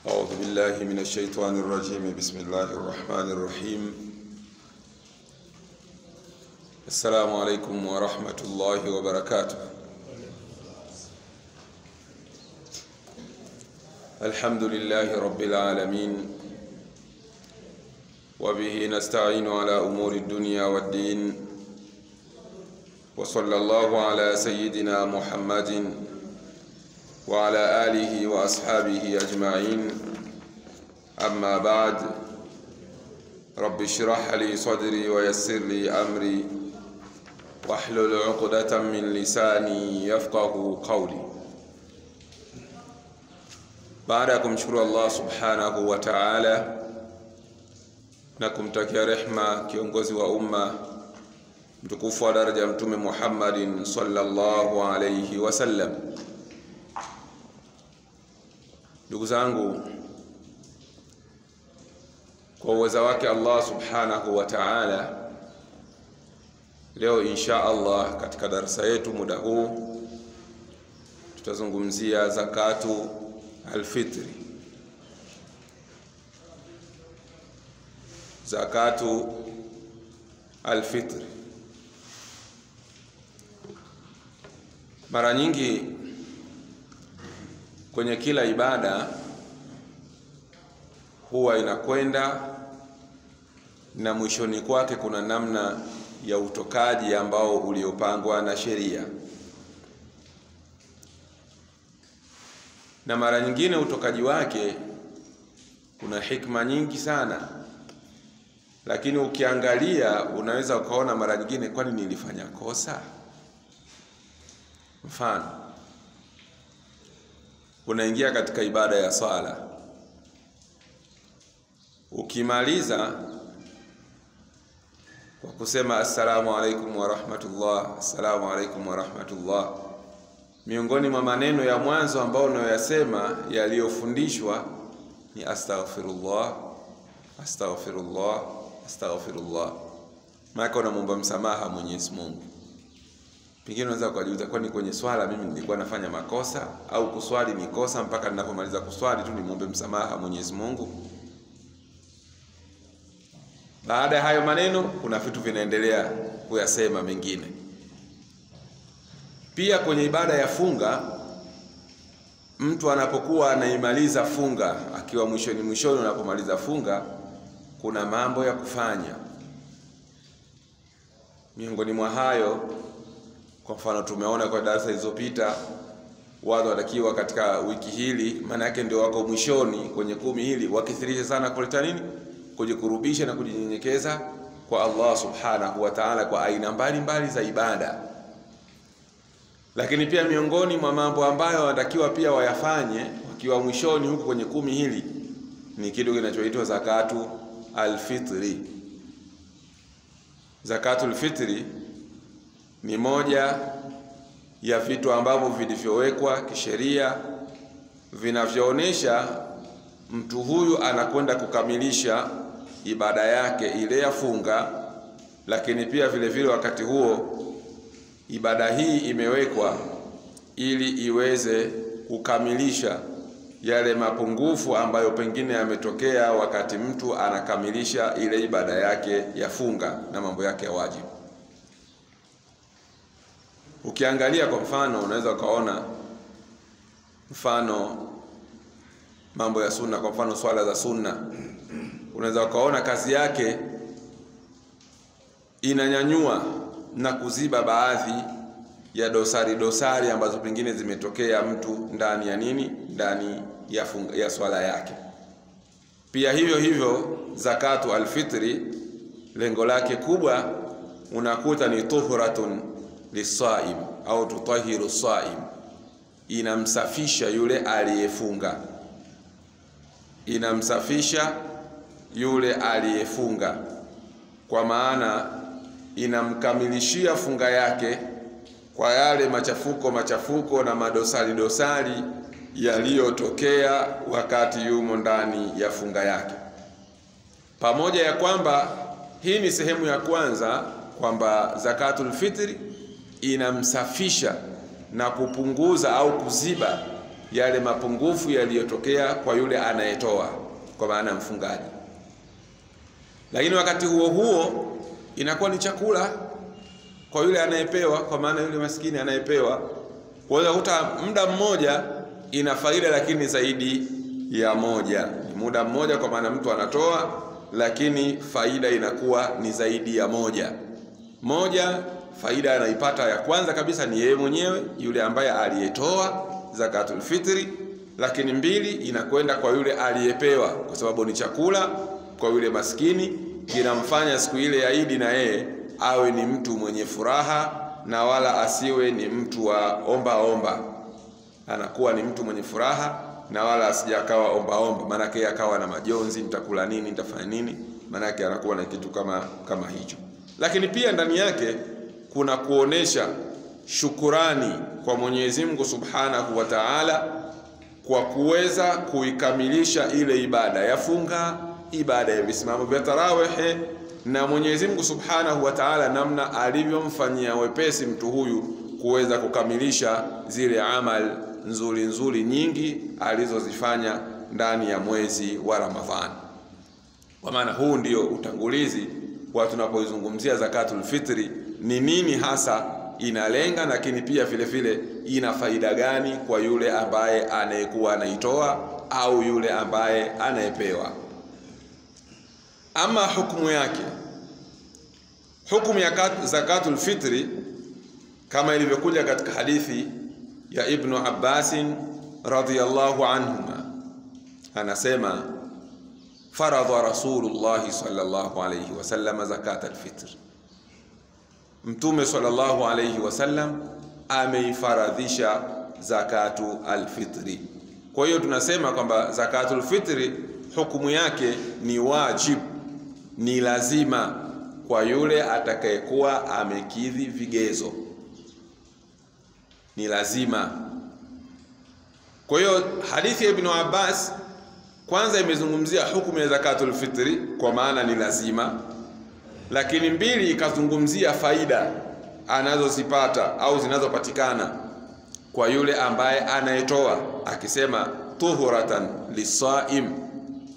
أعوذ بالله من الشيطان الرجيم. بسم الله الرحمن الرحيم. السلام عليكم ورحمة الله وبركاته. الحمد لله رب العالمين، وبه نستعين على أمور الدنيا والدين، وصلى الله على سيدنا محمد وعلى آله وأصحابه أجمعين. أما بعد، رب اشرح لي صدري ويسر لي أمري واحلل عقدة من لساني يفقه قولي. بعدكم شكر الله سبحانه وتعالى نكمتكي رحمة kiongozi wa umma mtukufu wa daraja mtume Muhammadin sallallahu alayhi wasallam. Ndugu zangu, kwa uwezo wake Allah subhanahu wa ta'ala, leo insha Allah katika darasa yetu muda huu tutazungumzia zakatu al-fitri. Zakatu al-fitri, mara nyingi kwenye kila ibada huwa inakwenda na mwishoni kwake kuna namna ya utokaji ambao uliopangwa na sheria, na mara nyingine utokaji wake kuna hikma nyingi sana, lakini ukiangalia unaweza ukaona mara nyingine, kwani nilifanya kosa? Mfano, unaingia katika ibada ya sala, ukimaliza kwa kusema assalamu alaikum wa rahmatullah, assalamu alaikum wa rahmatullah, miongoni mwa maneno ya mwanzo ambao unayoyasema yaliyofundishwa ni astaghfirullah, astaghfirullah, astaghfirullah. Maana unamuomba msamaha Mwenyezi Mungu. Pengine unaweza kujiuliza, kwani kwenye swala mimi nilikuwa nafanya makosa, au kuswali ni kosa mpaka ninapomaliza kuswali tu nimuombe msamaha Mwenyezi Mungu? Baada ya hayo maneno kuna vitu vinaendelea kuyasema mengine. Pia kwenye ibada ya funga, mtu anapokuwa anaimaliza funga, akiwa mwishoni unapomaliza funga, kuna mambo ya kufanya. Miongoni mwa hayo, kwa mfano tumeona kwa darasa zilizopita, watu watakiwa katika wiki hili, maana yake ndio wako mwishoni kwenye 10 hili, wakithirisha sana kuleta nini? Kujikurubisha na kujinyenyekeza kwa Allah subhanahu wa ta'ala kwa aina mbalimbali za ibada. Lakini pia miongoni mwa mambo ambayo wanatakiwa pia wayafanye wakiwa mwishoni huko kwenye 10 hili ni kitu kinachoitwa zakatu al-fitri. Zakatu al-fitri ni moja ya vitu ambavyo vilivyowekwa kisheria vinavyoonesha mtu huyu anakwenda kukamilisha ibada yake ile ya funga, lakini pia vile vile wakati huo ibada hii imewekwa ili iweze kukamilisha yale mapungufu ambayo pengine yametokea wakati mtu anakamilisha ile ibada yake ya funga na mambo yake ya wajibu. Ukiangalia kwa mfano, unaweza ukaona mfano mambo ya sunna, kwa mfano swala za sunna, unaweza ukaona kazi yake inanyanyua na kuziba baadhi ya dosari ambazo pengine zimetokea mtu ndani ya nini, ndani ya swala yake. Pia hivyo zakatu alfitri, lengo lake kubwa unakuta ni tuhuratun lisaim au tutahiru saim, inamsafisha yule aliyefunga, inamsafisha yule aliyefunga, kwa maana inamkamilishia funga yake kwa yale machafuko na madosari yaliyotokea wakati yumo ndani ya funga yake. Pamoja ya kwamba hii ni sehemu ya kwanza, kwamba zakatul fitri inamsafisha na kupunguza au kuziba yale mapungufu yaliyotokea kwa yule anayetoa, kwa maana mfungaji. Lakini wakati huo huo inakuwa ni chakula kwa yule anayepewa, kwa maana yule maskini anayepewa. Kwa hiyo utakuta muda mmoja ina faida lakini zaidi ya moja. Ni muda mmoja kwa maana mtu anatoa, lakini faida inakuwa ni zaidi ya moja. Moja, faida anaipata ya kwanza kabisa ni yeye mwenyewe, yule ambaye aliyetoa zakatul fitri. Lakini mbili, inakwenda kwa yule aliyepewa, kwa sababu ni chakula kwa yule maskini, kinamfanya siku ile ya Idi na yeye awe ni mtu mwenye furaha, na wala asiwe ni mtu wa omba omba. Anakuwa ni mtu mwenye furaha na wala asijakawa omba omba, maana yake akawa na majonzi, nitakula nini, nitafanya nini, maana yake anakuwa na kitu kama hicho. Lakini pia ndani yake kuna kuonesha shukurani kwa Mwenyezi Mungu Subhanahu wa Ta'ala kwa kuweza kuikamilisha ile ibada ya funga, ibada ya visimamo vya tarawih, na Mwenyezi Mungu Subhanahu wa Ta'ala namna alivyomfanyia wepesi mtu huyu kuweza kukamilisha zile amal nzuri nzuri nyingi alizozifanya ndani ya mwezi wa Ramadhani. Kwa maana huu ndio utangulizi kwa tunapoizungumzia zakatul fitri, ni nini hasa inalenga, lakini pia vile vile ina faida gani kwa yule ambaye anayekuwa anaitoa au yule ambaye anayepewa. Ama hukumu yake, hukumu ya zakatul fitri kama ilivyokuja katika hadithi ya Ibn Abbas radhiyallahu anhuma, anasema faradha Rasulullah sallallahu alayhi wasallam zakatul fitr, Mtume sallallahu alayhi wasallam ameifaradhisha zakatu alfitri. Kwa hiyo tunasema kwamba zakatul fitri hukumu yake ni wajib, ni lazima kwa yule atakayekuwa amekidhi vigezo, ni lazima. Kwa hiyo hadithi ya Ibn Abbas kwanza imezungumzia hukumu ya zakatul fitri kwa maana ni lazima, lakini mbili ikazungumzia faida anazozipata au zinazopatikana kwa yule ambaye anayetoa, akisema tuhuratan lisaim,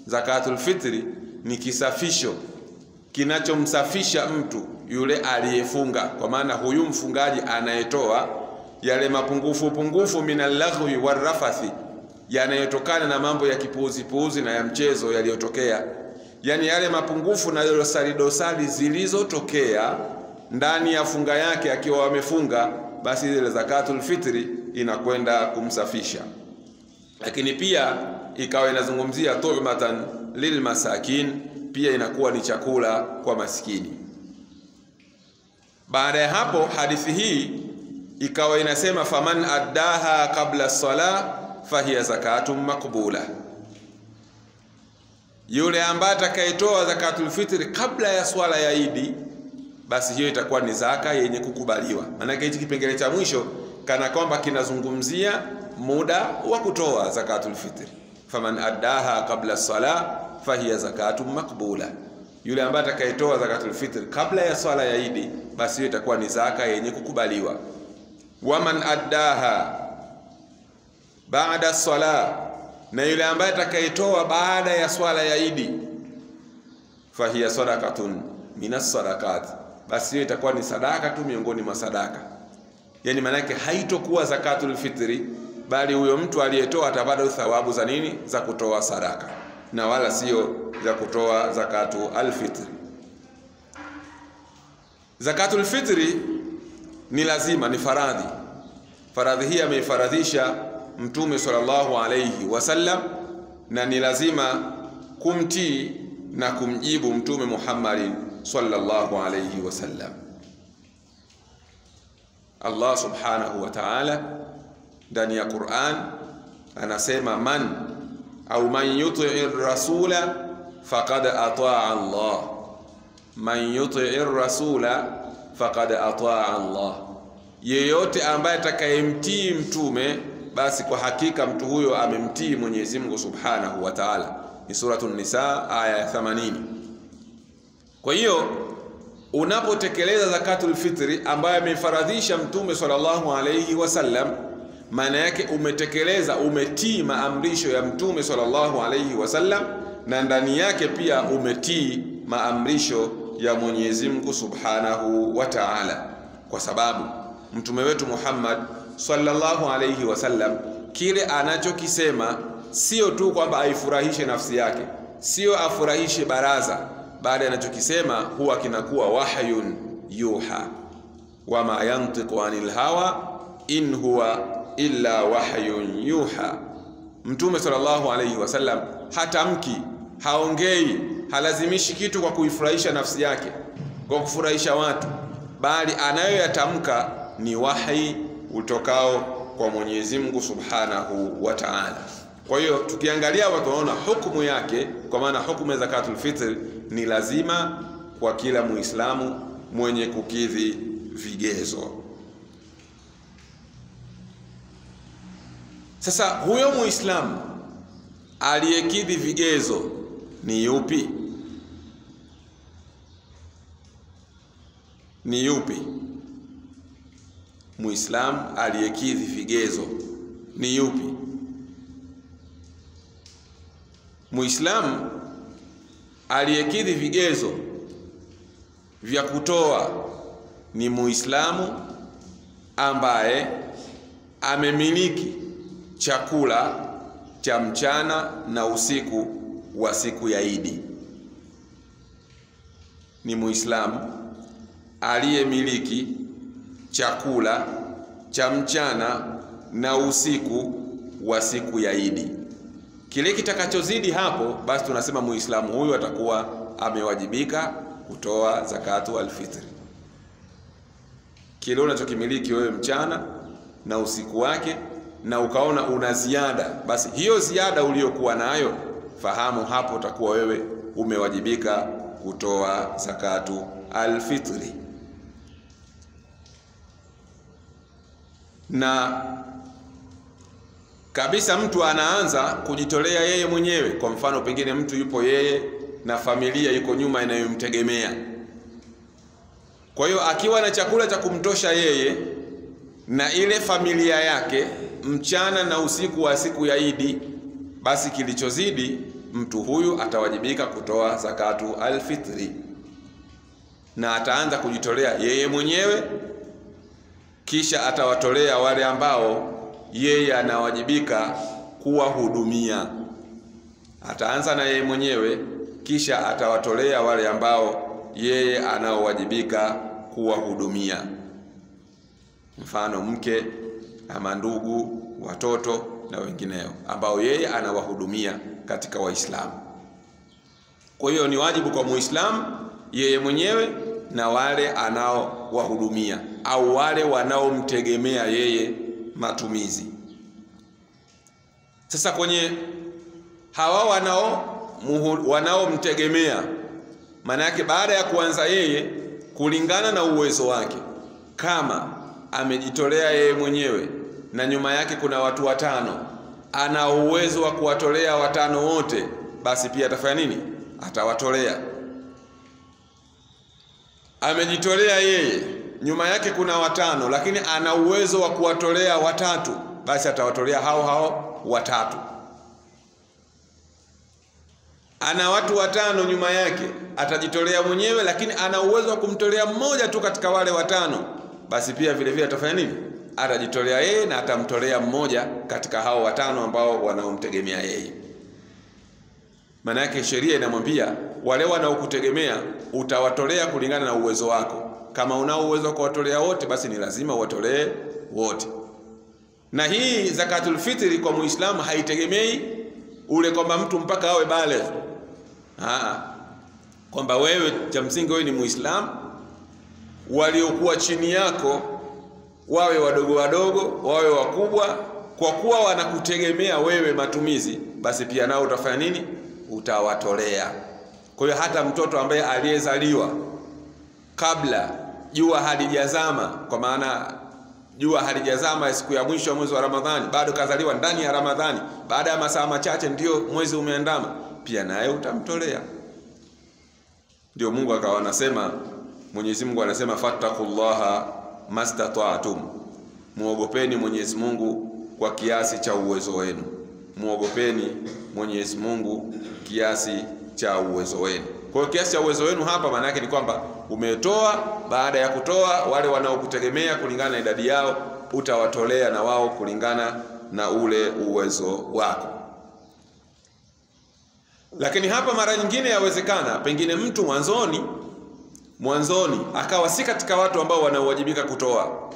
zakatul fitri ni kisafisho kinachomsafisha mtu yule aliyefunga, kwa maana huyu mfungaji anayetoa yale mapungufu minal laghwi warafathi, yanayotokana na mambo ya kipuuzi na ya mchezo yaliyotokea, yani yale mapungufu na dosari zilizotokea ndani ya funga yake akiwa amefunga, basi ile zakatul fitri inakwenda kumsafisha. Lakini pia ikawa inazungumzia tu'matan lilmasakin, pia inakuwa ni chakula kwa maskini. Baada ya hapo hadithi hii ikawa inasema faman addaha qabla as-salah fahiya zakatun maqbula, yule ambaye atakayetoa zakatul fitri kabla ya swala ya Idi, basi hiyo itakuwa ni zaka yenye kukubaliwa. Maana hichi kipengele cha mwisho kana kwamba kinazungumzia muda wa kutoa zakatul fitri. Faman addaha qabla as-salah fahiya zakatun maqbula, yule ambaye atakayetoa zakatul fitri kabla ya swala ya Idi, basi hiyo itakuwa ni zaka yenye kukubaliwa. Waman addaha baada as-salah, na yule ambaye atakayetoa baada ya swala ya Idi, fahiya sadaqatun minas sadaqat, basi hiyo itakuwa ni sadaka tu miongoni mwa sadaka. Yani maana yake haitokuwa zakatul fitri, bali huyo mtu aliyetoa atapata thawabu za nini? Za kutoa sadaka, na wala sio za kutoa zakatu alfitri. Zakatul fitri ni lazima, ni faradhi. Faradhi hii ameifaradhisha Mtume sallallahu alayhi wasallam, na ni lazima kumtii na kumjibu Mtume Muhammad sallallahu alayhi wasallam. Allah subhanahu wa ta'ala ndani ya Qur'an anasema man yuti'ir rasula faqad ata'a Allah, man yuti'ir rasula faqad ata'a Allah, yeyote ambaye atakayemtii mtume basi kwa hakika mtu huyo amemtii Mwenyezi Mungu Subhanahu wa Ta'ala. Ni Suratul Nisa aya ya 80. Kwa hiyo unapotekeleza zakatul fitri ambayo amefaradhisha Mtume sallallahu alayhi wasallam, maana yake umetekeleza, umetii maamrisho ya Mtume sallallahu alayhi wasallam, na ndani yake pia umetii maamrisho ya Mwenyezi Mungu Subhanahu wa Ta'ala, kwa sababu Mtume wetu Muhammad sallallahu alayhi wasallam kile anachokisema sio tu kwamba aifurahishe nafsi yake, sio afurahishe baraza, bali anachokisema huwa kinakuwa wahyun yuha, wama yantiqu anil hawa in huwa illa wahyun yuha. Mtume sallallahu alayhi wasallam hatamki, haongei, halazimishi kitu kwa kuifurahisha nafsi yake, kwa kufurahisha watu, bali anayoyatamka ni wahi utokao kwa Mwenyezi Mungu Subhanahu wa Ta'ala. Kwa hiyo tukiangalia watu tunaona hukumu yake, kwa maana hukumu ya zakatul fitr ni lazima kwa kila Muislamu mwenye kukidhi vigezo. Sasa huyo Muislamu aliyekidhi vigezo ni yupi? Ni yupi? Muislamu aliyekidhi vigezo ni yupi? Muislamu aliyekidhi vigezo vya kutoa ni Muislamu ambaye amemiliki chakula cha mchana na usiku wa siku ya Idi. Ni Muislamu aliyemiliki chakula cha mchana na usiku wa siku ya Idi. Kile kitakachozidi hapo, basi tunasema Muislamu huyu atakuwa amewajibika kutoa zakatu alfitri. Kile unachokimiliki wewe mchana na usiku wake, na ukaona una ziada, basi hiyo ziada uliyokuwa nayo, fahamu hapo utakuwa wewe umewajibika kutoa zakatu alfitri. Na kabisa mtu anaanza kujitolea yeye mwenyewe. Kwa mfano, pengine mtu yupo yeye na familia yuko nyuma inayomtegemea. Kwa hiyo akiwa na chakula cha kumtosha yeye na ile familia yake mchana na usiku wa siku ya Idi, basi kilichozidi mtu huyu atawajibika kutoa zakatu alfitri, na ataanza kujitolea yeye mwenyewe, kisha atawatolea wale ambao yeye anawajibika kuwahudumia. Ataanza na yeye mwenyewe, kisha atawatolea wale ambao yeye anaowajibika kuwahudumia, mfano mke ama ndugu, watoto na wengineo ambao yeye anawahudumia katika Waislamu. Kwa hiyo ni wajibu kwa Muislamu yeye mwenyewe na wale anaowahudumia au wale wanaomtegemea yeye matumizi. Sasa kwenye hawa wanaomtegemea, maana yake baada ya kuanza yeye kulingana na uwezo wake, kama amejitolea yeye mwenyewe na nyuma yake kuna watu 5, ana uwezo wa kuwatolea 5 wote, basi pia atafanya nini? Atawatolea. Amejitolea yeye, nyuma yake kuna 5, lakini ana uwezo wa kuwatolea 3, basi atawatolea hao 3. Ana watu 5 nyuma yake, atajitolea mwenyewe, lakini ana uwezo wa kumtolea mmoja tu katika wale 5, basi pia vile vile atafanya nini? Atajitolea yeye na atamtolea mmoja katika hao 5 ambao wanaomtegemea yeye. Maana yake sheria inamwambia wale wanaokutegemea utawatolea kulingana na uwezo wako. Kama unao uwezo wa kuwatolea wote, basi ni lazima uwatolee wote. Na hii zakatul fitri kwa Muislamu haitegemei ule kwamba mtu mpaka awe baligh. Kwamba wewe cha msingi wewe ni Muislamu, waliokuwa chini yako wawe wadogo wadogo, wawe wakubwa, kwa kuwa wanakutegemea wewe matumizi, basi pia nao utafanya nini? Utawatolea. Kwa hiyo hata mtoto ambaye aliyezaliwa kabla jua halijazama, kwa maana jua halijazama siku ya mwisho wa mwezi wa Ramadhani, bado kazaliwa ndani ya Ramadhani, baada ya masaa machache ndio mwezi umeandama, pia naye utamtolea. Ndio Mungu akawa anasema, Mwenyezi Mungu anasema fattaqullaha mastata'tum, muogopeni Mwenyezi Mungu kwa kiasi cha uwezo wenu. Muogopeni Mwenyezi Mungu kiasi cha uwezo wenu. Kwa hiyo kiasi cha uwezo wenu hapa maana yake ni kwamba umetoa, baada ya kutoa wale wanaokutegemea kulingana na idadi yao utawatolea na wao kulingana na ule uwezo wako. Lakini hapa mara nyingine yawezekana pengine mtu mwanzoni akawa si katika watu ambao wanaowajibika kutoa,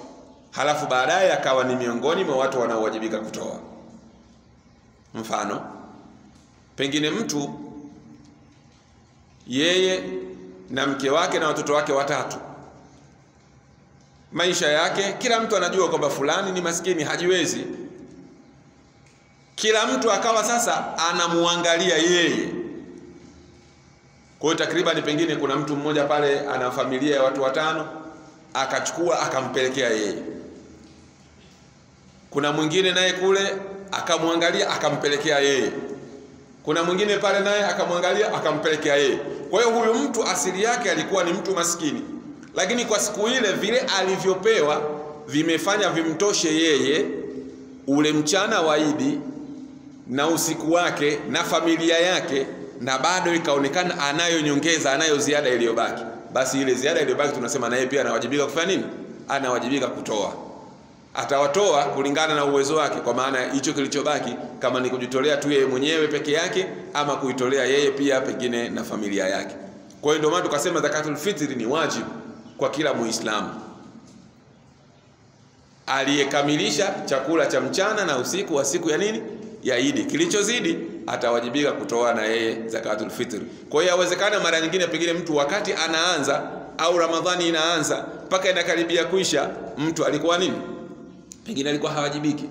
halafu baadaye akawa ni miongoni mwa watu wanaowajibika kutoa. Mfano, pengine mtu yeye na mke wake na watoto wake watatu, maisha yake kila mtu anajua kwamba fulani ni maskini, hajiwezi. Kila mtu akawa sasa anamuangalia yeye. Kwa hiyo takriban pengine kuna mtu mmoja pale ana familia ya watu watano, akachukua akampelekea yeye. Kuna mwingine naye kule akamwangalia akampelekea yeye. Kuna mwingine pale naye akamwangalia akampelekea yeye. Kwa hiyo huyu mtu asili yake alikuwa ni mtu maskini, lakini kwa siku ile vile alivyopewa vimefanya vimtoshe yeye ule mchana wa Idi na usiku wake na familia yake, na bado ikaonekana anayo nyongeza, anayo ziada iliyobaki. Basi ile ziada iliyobaki tunasema na yeye pia anawajibika kufanya nini? Anawajibika kutoa. Atawatoa kulingana na uwezo wake, kwa maana hicho kilichobaki kama ni kujitolea tu yeye mwenyewe peke yake ama kuitolea yeye pia pengine na familia yake. Kwa hiyo ndio maana tukasema zakatul fitri ni wajibu kwa kila Muislamu aliyekamilisha chakula cha mchana na usiku wa siku ya nini? Ya Idi. Kilichozidi atawajibika kutoa na yeye zakatul fitri. Kwa hiyo yawezekana mara nyingine pengine mtu wakati anaanza au Ramadhani inaanza mpaka inakaribia kuisha, mtu alikuwa nini? Pengine alikuwa hawajibiki,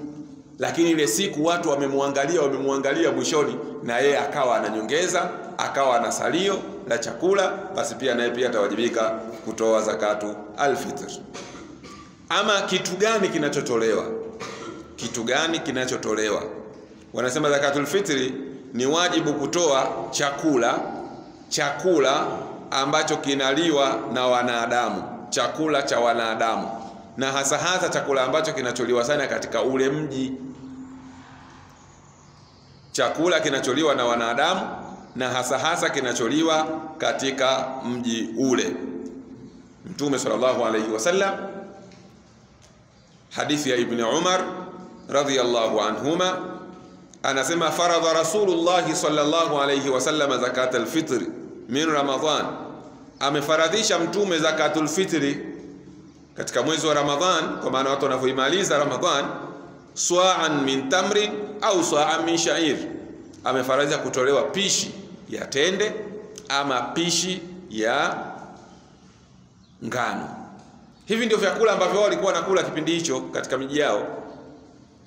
lakini ile siku watu wamemwangalia mwishoni, na yeye akawa ananyongeza, akawa na salio la chakula, basi pia naye pia atawajibika kutoa zakatu alfitr. Ama kitu gani kinachotolewa? Kitu gani kinachotolewa? Wanasema zakatul fitri ni wajibu kutoa chakula ambacho kinaliwa na wanadamu, chakula cha wanadamu, na hasa chakula ambacho kinacholiwa sana katika ule mji. Chakula kinacholiwa na wanadamu na hasa kinacholiwa katika mji ule. Mtume sallallahu alayhi wasallam, hadithi ya Ibn Umar radhiyallahu anhuma, anasema faradha Rasulullah sallallahu alayhi wasallam zakatul fitri min Ramadhan, amefaradhisha Mtume zakatul fitri katika mwezi wa Ramadhan, kwa maana watu wanavyoimaliza Ramadhan, swa'an min tamrin au swa'an min sha'ir, amefaradhisha kutolewa pishi ya tende ama pishi ya ngano. Hivi ndio vyakula ambavyo walikuwa wanakula kipindi hicho katika miji yao: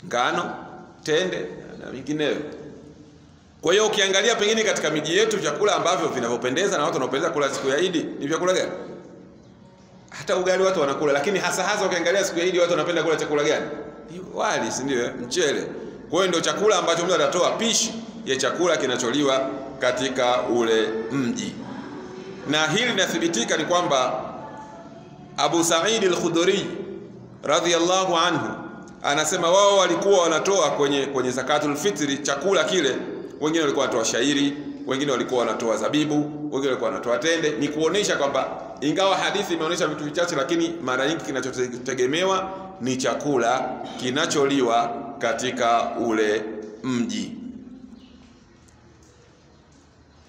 ngano, tende na vinginevyo. Kwa hiyo ukiangalia pengine katika miji yetu vyakula ambavyo vinavyopendeza na watu wanaopendeza kula siku ya Idi ni vyakula gani? Hata ugali watu wanakula, lakini hasa ukiangalia siku ya Idi watu wanapenda kula chakula gani? Wali, si ndio? Mchele. Kwa hiyo ndio chakula ambacho mtu atatoa pishi ya chakula kinacholiwa katika ule mji. Na hili linathibitika ni kwamba Abu Sa'id al-Khudri radhiyallahu anhu anasema wao walikuwa wanatoa kwenye zakatul fitri chakula kile. Wengine walikuwa wanatoa shairi, wengine walikuwa wanatoa zabibu, wengine walikuwa wanatoa tende. Ni kuonesha kwamba ingawa hadithi imeonesha vitu vichache, lakini mara nyingi kinachotegemewa ni chakula kinacholiwa katika ule mji.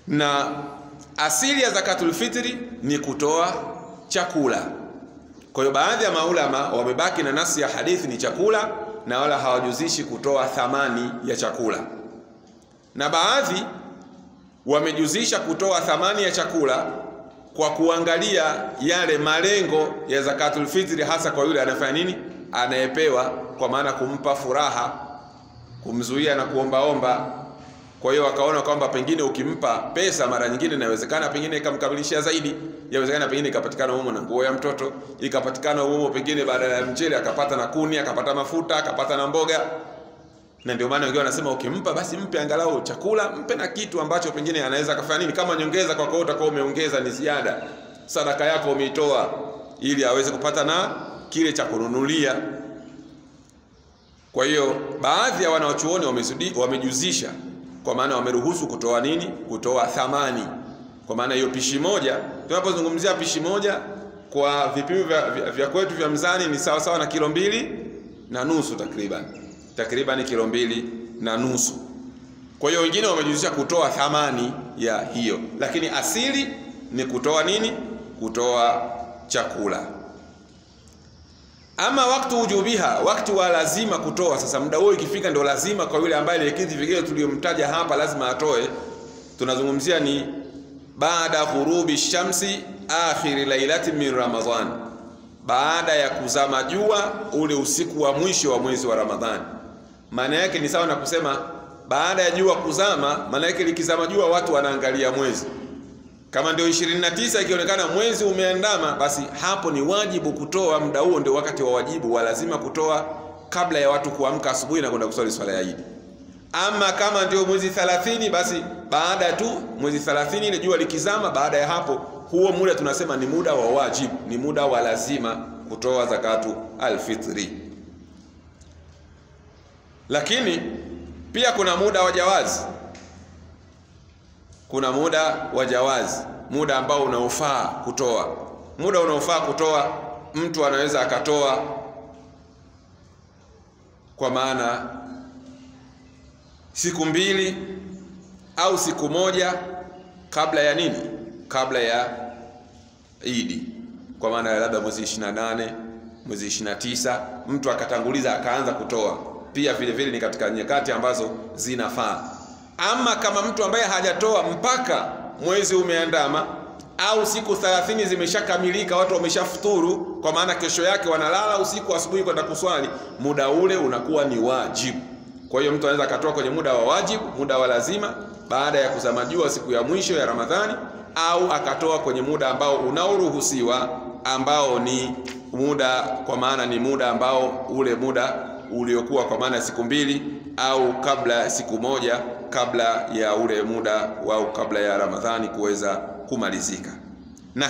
Na asili ya zakatul fitri ni kutoa chakula. Kwa hiyo baadhi ya maulama wamebaki na nasi ya hadithi ni chakula, na wala hawajuzishi kutoa thamani ya chakula, na baadhi wamejuzisha kutoa thamani ya chakula kwa kuangalia yale malengo ya zakatul fitri, hasa kwa yule anafanya nini, anayepewa, kwa maana kumpa furaha, kumzuia na kuombaomba. Kwa hiyo wakaona kwamba pengine ukimpa pesa mara nyingine inawezekana pengine ikamkamilishia zaidi, yawezekana pengine ikapatikana humo na nguo ya mtoto, ikapatikana humo pengine badala ya mchele akapata na kuni, akapata mafuta, akapata na mboga. Na ndio maana wengine wanasema ukimpa basi mpe angalau chakula, mpe na kitu ambacho pengine anaweza kufanya nini, kama nyongeza kwa kwa utakuwa umeongeza, ni ziada, sadaka yako umeitoa, ili aweze kupata na kile cha kununulia. Kwa hiyo baadhi ya wanachuoni wamejuzisha, kwa maana wameruhusu kutoa nini? Kutoa thamani. Kwa maana hiyo pishi moja, tunapozungumzia pishi moja kwa vipimo vya kwetu vya mzani ni sawa sawa na kilo 2.5 takriban kilo 2.5. Kwa hiyo wengine wamejuzisha kutoa thamani ya hiyo, lakini asili ni kutoa nini? Kutoa chakula. Ama wakati wujubiha, wakati wa lazima kutoa. Sasa muda huo ikifika ndio lazima kwa yule ambaye alikidhi vigezo tuliyomtaja hapa, lazima atoe. Tunazungumzia ni baada ghurubi shamsi akhir lailati min Ramadhan, baada ya kuzama jua ule usiku wa mwisho wa mwezi wa Ramadhani. Maana yake ni sawa na kusema baada ya jua kuzama, maana yake likizama jua watu wanaangalia mwezi. Kama ndio 29 ikionekana mwezi umeandama, basi hapo ni wajibu kutoa. Muda huo ndio wakati wa wajibu wa lazima kutoa, kabla ya watu kuamka asubuhi na kwenda kusali swala ya Eid. Ama kama ndio mwezi 30, basi baada tu mwezi 30 ile jua likizama, baada ya hapo, huo muda tunasema ni muda wa wajibu, ni muda wa lazima kutoa zakatu alfitri. Lakini pia kuna muda wa jawazi. Kuna muda wa jawazi, muda ambao unaofaa kutoa. Muda unaofaa kutoa, mtu anaweza akatoa kwa maana siku 2 au siku 1 kabla ya nini? Kabla ya Eid. Kwa maana labda mwezi 28, mwezi 29, mtu akatanguliza akaanza kutoa. Pia vile vile ni katika nyakati ambazo zinafaa. Ama kama mtu ambaye hajatoa mpaka mwezi umeandama au siku 30 zimeshakamilika, watu wameshafuturu, kwa maana kesho yake wanalala usiku, asubuhi kwenda kuswali, muda ule unakuwa ni wajibu. Kwa hiyo mtu anaweza akatoa kwenye muda wa wajibu, muda wa lazima, baada ya kuzama jua siku ya mwisho ya Ramadhani, au akatoa kwenye muda ambao unaoruhusiwa, ambao ni muda, kwa maana ni muda ambao ule muda uliokuwa kwa maana siku 2 au kabla siku 1 kabla ya ule muda au kabla ya Ramadhani kuweza kumalizika. Na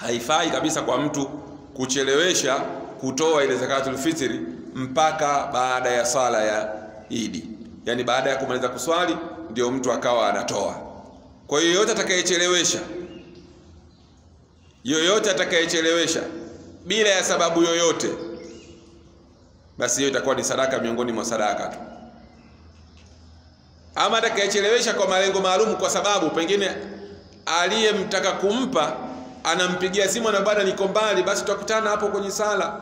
haifai kabisa kwa mtu kuchelewesha kutoa ile zakatul fitri mpaka baada ya sala ya Eid. Yani baada ya kumaliza kuswali ndio mtu akawa anatoa. Kwa hiyo yoyote atakayechelewesha bila ya sababu yoyote, basi hiyo itakuwa ni sadaka miongoni mwa sadaka tu. Ama atakayechelewesha kwa malengo maalum, kwa sababu pengine aliyemtaka kumpa anampigia simu na bwana niko mbali, basi tutakutana hapo kwenye sala.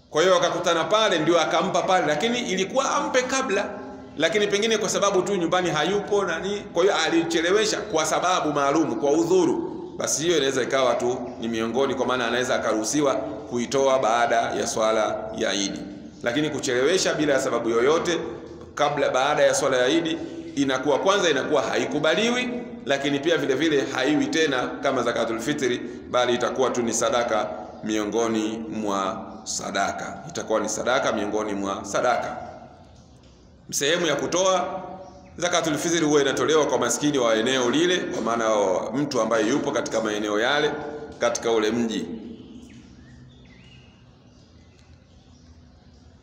Kwa hiyo akakutana pale ndio akampa pale, lakini ilikuwa ampe kabla, lakini pengine kwa sababu tu nyumbani hayupo nani, kwa hiyo alichelewesha kwa sababu maalum, kwa udhuru, basi hiyo inaweza ikawa tu ni miongoni, kwa maana anaweza akaruhusiwa kuitoa baada ya swala ya Eid. Lakini kuchelewesha bila ya sababu yoyote baada ya swala ya Eid inakuwa, kwanza inakuwa haikubaliwi, lakini pia vile vile haiwi tena kama zakatul fitri, bali itakuwa tu ni sadaka miongoni mwa sadaka. Itakuwa ni sadaka miongoni mwa sadaka. Sehemu ya kutoa zakatul fitri huwa inatolewa kwa maskini wa eneo lile, kwa maana mtu ambaye yupo katika maeneo yale katika ule mji.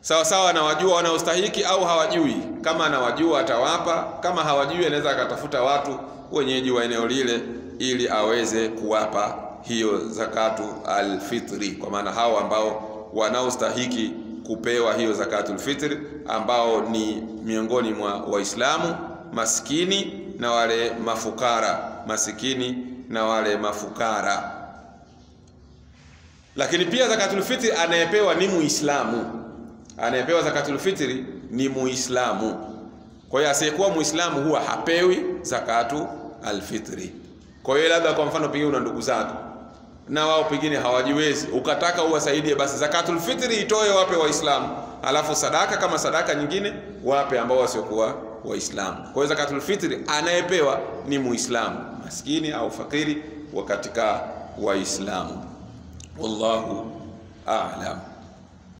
Sawa sawa na wajua wanaostahiki au hawajui. Kama anawajua atawapa, kama hawajui anaweza akatafuta watu wenyeji wa eneo lile ili aweze kuwapa hiyo zakatu alfitri, kwa maana hao ambao wanaostahiki kupewa hiyo zakatul fitri, ambao ni miongoni mwa Waislamu maskini na wale mafukara, masikini na wale mafukara. Lakini pia zakatul fitri anayepewa ni Muislamu. Anayepewa zakatul fitri ni Muislamu. Kwa hiyo asiyekuwa Muislamu huwa hapewi zakatu alfitri. Kwa hiyo labda kwa mfano pengine una ndugu zako na wao pengine hawajiwezi, ukataka uwasaidie, basi zakatul fitri itoe wape Waislamu, alafu sadaka kama sadaka nyingine wape ambao wasiokuwa Waislamu. Kwa hiyo zakatul fitri anayepewa ni Muislamu, maskini au fakiri wa katika Waislamu. Wallahu a'lam.